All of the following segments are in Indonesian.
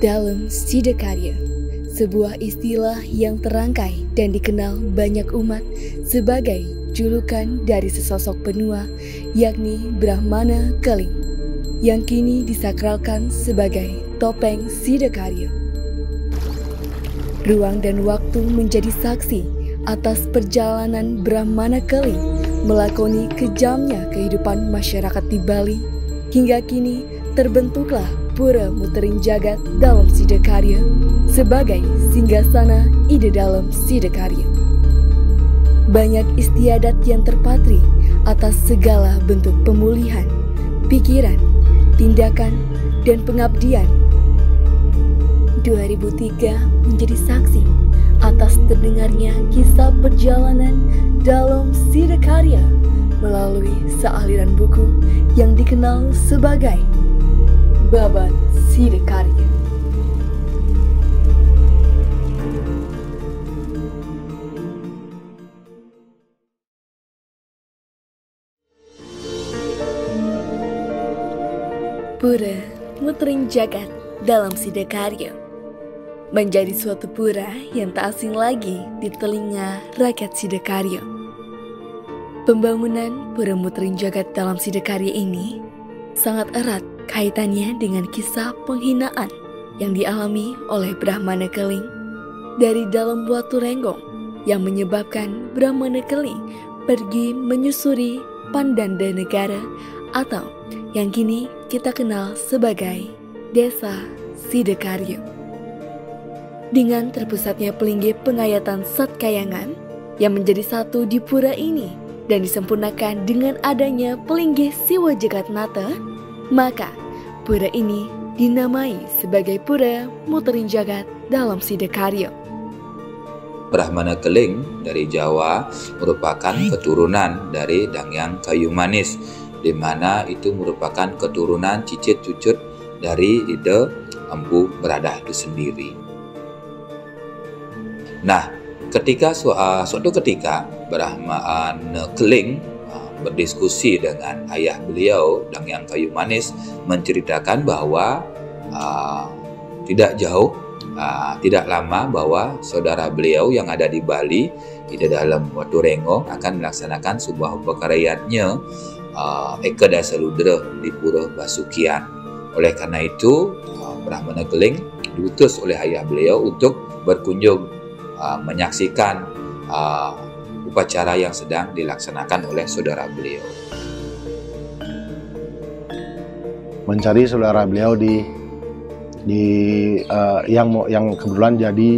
Dalam Sidakarya, sebuah istilah yang terangkai dan dikenal banyak umat sebagai julukan dari sesosok penua, yakni Brahmana Keling, yang kini disakralkan sebagai topeng Sidakarya. Ruang dan waktu menjadi saksi atas perjalanan Brahmana Keling melakoni kejamnya kehidupan masyarakat di Bali. Hingga kini terbentuklah Pura Mutering Jagat dalam Sidakarya sebagai singgasana ide dalam Sidakarya. Banyak istiadat yang terpatri atas segala bentuk pemulihan, pikiran, tindakan, dan pengabdian. 2003 menjadi saksi atas terdengarnya kisah perjalanan dalam Sidakarya melalui sealiran buku yang dikenal sebagai Babat Sidakarya. Pura Mutering Jagat dalam Sidakarya menjadi suatu pura yang tak asing lagi di telinga rakyat Sidakarya. Pembangunan Pura Mutering Jagat dalam Sidakarya ini sangat erat kaitannya dengan kisah penghinaan yang dialami oleh Brahmana Keling dari dalam Watu Renggong yang menyebabkan Brahmana Keling pergi menyusuri Pandandanegara atau yang kini kita kenal sebagai Desa Sidakarya. Dengan terpusatnya pelinggih pengayatan Satkayangan yang menjadi satu di pura ini dan disempurnakan dengan adanya pelinggih Siwa Jagatnata, maka pura ini dinamai sebagai Pura Mutering Jagat dalam Sidakarya. Brahmana Keling dari Jawa merupakan keturunan dari Dangyang Kayu Manis, di mana itu merupakan keturunan cicit cucut dari ide Empu Beradah itu sendiri. Nah, suatu ketika Brahmana Keling berdiskusi dengan ayah beliau Dangyang Kayu Manis, menceritakan bahwa tidak lama bahwa saudara beliau yang ada di Bali di dalam Watu Renggong akan melaksanakan sebuah upakarayatnya Eka Dasaludra di Pura Basukian. Oleh karena itu Brahmana Keling diutus oleh ayah beliau untuk berkunjung menyaksikan upacara yang sedang dilaksanakan oleh saudara beliau. Mencari saudara beliau yang kebetulan jadi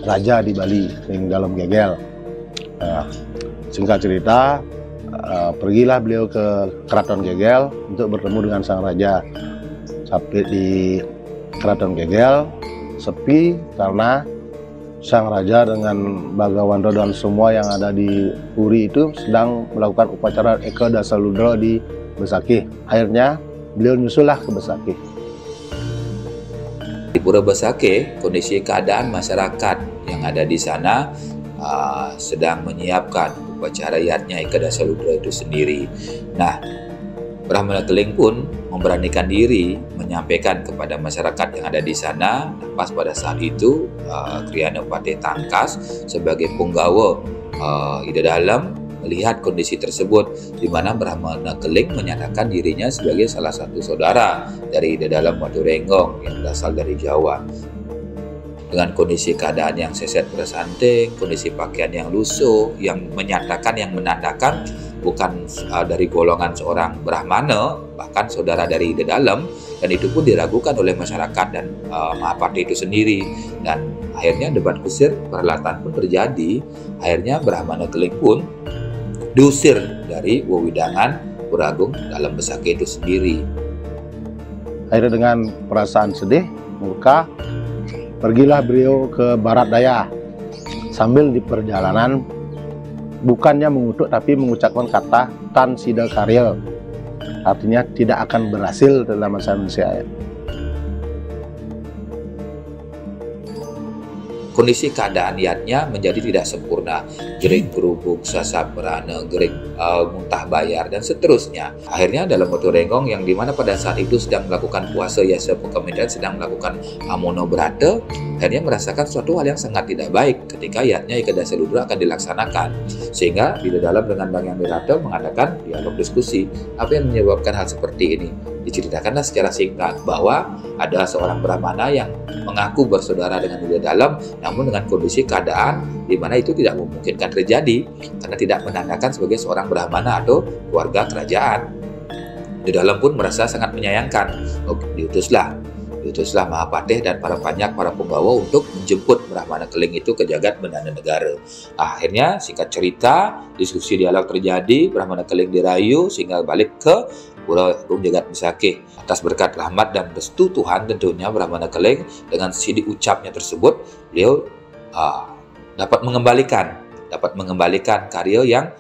raja di Bali yang dalam Gegel. Singkat cerita, pergilah beliau ke Keraton Gegel untuk bertemu dengan sang raja. Sampai di Keraton Gegel sepi karena sang raja dengan Bagawanta dan semua yang ada di Puri itu sedang melakukan upacara Eka Dasaludra di Besakih. Akhirnya beliau nyusullah ke Besakih. Di Pura Besakih, kondisi keadaan masyarakat yang ada di sana sedang menyiapkan upacara yatnya Eka Dasaludra itu sendiri. Nah, Brahmana Keling pun memberanikan diri menyampaikan kepada masyarakat yang ada di sana. Pas pada saat itu Kriana Patih Tangkas sebagai punggawa ide dalam melihat kondisi tersebut, di mana Brahmana Keling menyatakan dirinya sebagai salah satu saudara dari ide dalam Watu Renggong yang berasal dari Jawa. Dengan kondisi keadaan yang seset bersanting, kondisi pakaian yang lusuh, yang menandakan bukan dari golongan seorang Brahmana, bahkan saudara dari ide dalam, dan itu pun diragukan oleh masyarakat dan Mahapati itu sendiri. Dan akhirnya debat kusir perhelatan pun terjadi. Akhirnya Brahmana Keling pun diusir dari wewidangan Pura Agung dalam Besakih itu sendiri. Akhirnya dengan perasaan sedih, murka, pergilah beliau ke Barat Daya. Sambil di perjalanan, bukannya mengutuk tapi mengucapkan kata Tan Sidakarya, artinya tidak akan berhasil dalam masa Indonesia. kondisi keadaan yatnya menjadi tidak sempurna, gering gerubuk, sasab merana, gering muntah bayar, dan seterusnya. Akhirnya dalam Watu Renggong yang dimana pada saat itu sedang melakukan puasa Yasa Pukamidan, sedang melakukan Amono Brata, akhirnya merasakan suatu hal yang sangat tidak baik ketika yatnya Ika Dasa Ludra akan dilaksanakan. Sehingga di dalam dengan Dang Yang Nirata mengadakan dialog diskusi. Apa yang menyebabkan hal seperti ini? Diceritakanlah secara singkat bahwa ada seorang Brahmana yang mengaku bersaudara dengan Ida Dalam, namun dengan kondisi keadaan di mana itu tidak memungkinkan terjadi karena tidak menandakan sebagai seorang Brahmana atau keluarga kerajaan. Ida Dalam pun merasa sangat menyayangkan. Diutuslah Mahapatih dan para panyak, para penggawa untuk menjemput Brahmana Keling itu ke jagat Bendana Negara. Akhirnya singkat cerita, diskusi dialog terjadi, Brahmana Keling dirayu sehingga balik ke Pura Agung Jagat Misakeh. Atas berkat rahmat dan restu Tuhan tentunya Brahmana Keling dengan sidi ucapnya tersebut, beliau dapat mengembalikan karya yang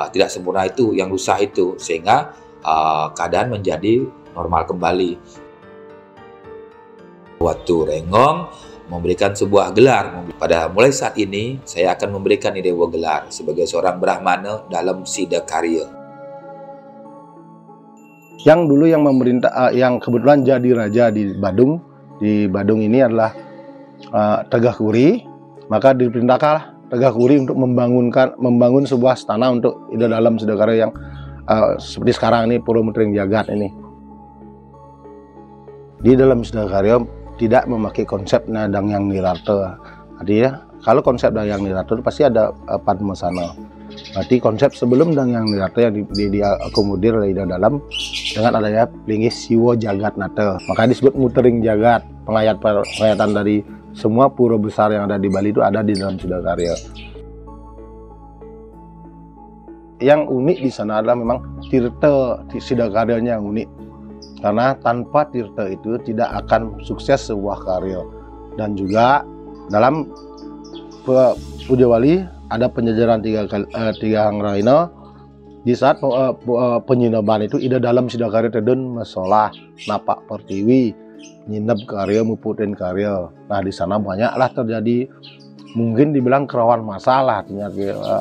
tidak sempurna itu, yang rusak itu, sehingga keadaan menjadi normal kembali. Watu Renggong memberikan sebuah gelar. Pada mulai saat ini saya akan memberikan dewa gelar sebagai seorang Brahmana dalam Sida Karya. Yang dulu yang memerintah, yang kebetulan jadi raja di Badung ini adalah Tegah Kuri. Maka diperintahkanlah Tegah Kuri untuk membangun sebuah istana untuk Ida Dalam Sida Karya yang seperti sekarang ini Pura Mutering Jagat ini. Di dalam Sida Karya tidak memakai konsep Dang Yang Nirata. Artinya kalau konsep Dang Yang Nirata itu pasti ada Padmasana. Berarti konsep sebelum Dang Yang Nirata yang diakomodir oleh Ida Dalam dengan adanya Linggih Siwa Jagat Nata. Maka disebut Mutering Jagat. Pengayatan dari semua pura besar yang ada di Bali itu ada di dalam Sida Karya. Yang unik di sana adalah memang tirta Sida Karyanya yang unik. Karena tanpa tirta itu tidak akan sukses sebuah karya. Dan juga dalam Puja Wali ada penjajaran tiga hangraina. Di saat penyinaban itu Ida Dalam Sida Karya tedun masalah napak pertiwi, nyinep karya muputin karya. Nah di sana banyaklah terjadi, mungkin dibilang kerawan masalah. Artinya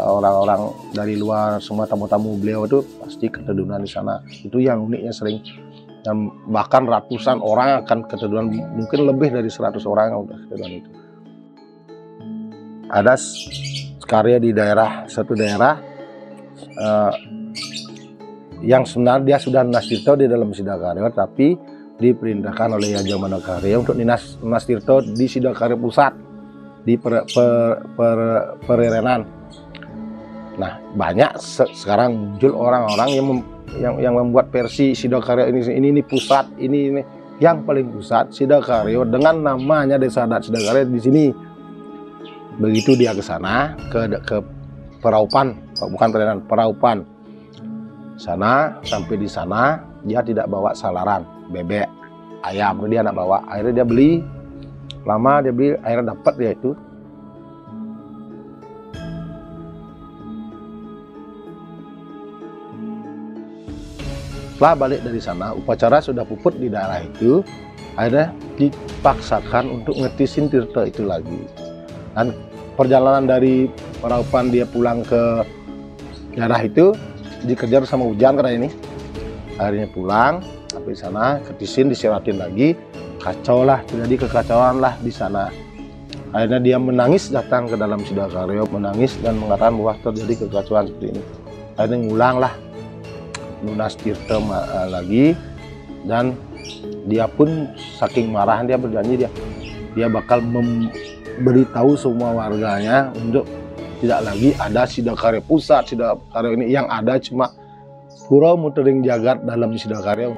orang-orang dari luar, semua tamu-tamu beliau itu pasti ketedunan di sana. Itu yang uniknya sering. Dan bahkan ratusan orang akan keteduhan, mungkin lebih dari 100 orang yang udah keteduhan itu. Ada karya di satu daerah yang sebenarnya dia sudah nastirto di dalam Sida Karya, tapi diperintahkan oleh Yaja Manakarya untuk nastirto di Sida Karya pusat di Pererenan. Nah banyak sekarang muncul orang-orang yang membuat versi Sida Karya ini pusat, ini yang paling pusat Sida Karya dengan namanya Desa Adat Sida Karya di sini. Begitu dia ke sana ke Peraupan, bukan Pererenan, Peraupan. Sana sampai di sana dia tidak bawa salaran bebek, ayam, dia nak bawa. Akhirnya dia beli, lama dia beli, akhirnya dapat dia itu. Setelah balik dari sana, upacara sudah puput di daerah itu, akhirnya dipaksakan untuk ngetisin tirta itu lagi. Dan perjalanan dari Peraupan dia pulang ke daerah itu dikejar sama hujan karena ini. Akhirnya pulang, sampai sana ketisin, disiratin lagi, kacau lah, terjadi kekacauan lah di sana. Akhirnya dia menangis datang ke dalam Sida Karya, menangis dan mengatakan bahwa terjadi kekacauan seperti ini. Akhirnya ngulang lah lunas tirta lagi, dan dia pun saking marah dia berjanji dia bakal memberitahu semua warganya untuk tidak lagi ada Sida Karya pusat, Sida Karya ini, yang ada cuma Pura Mutering Jagat dalam Sida Karya.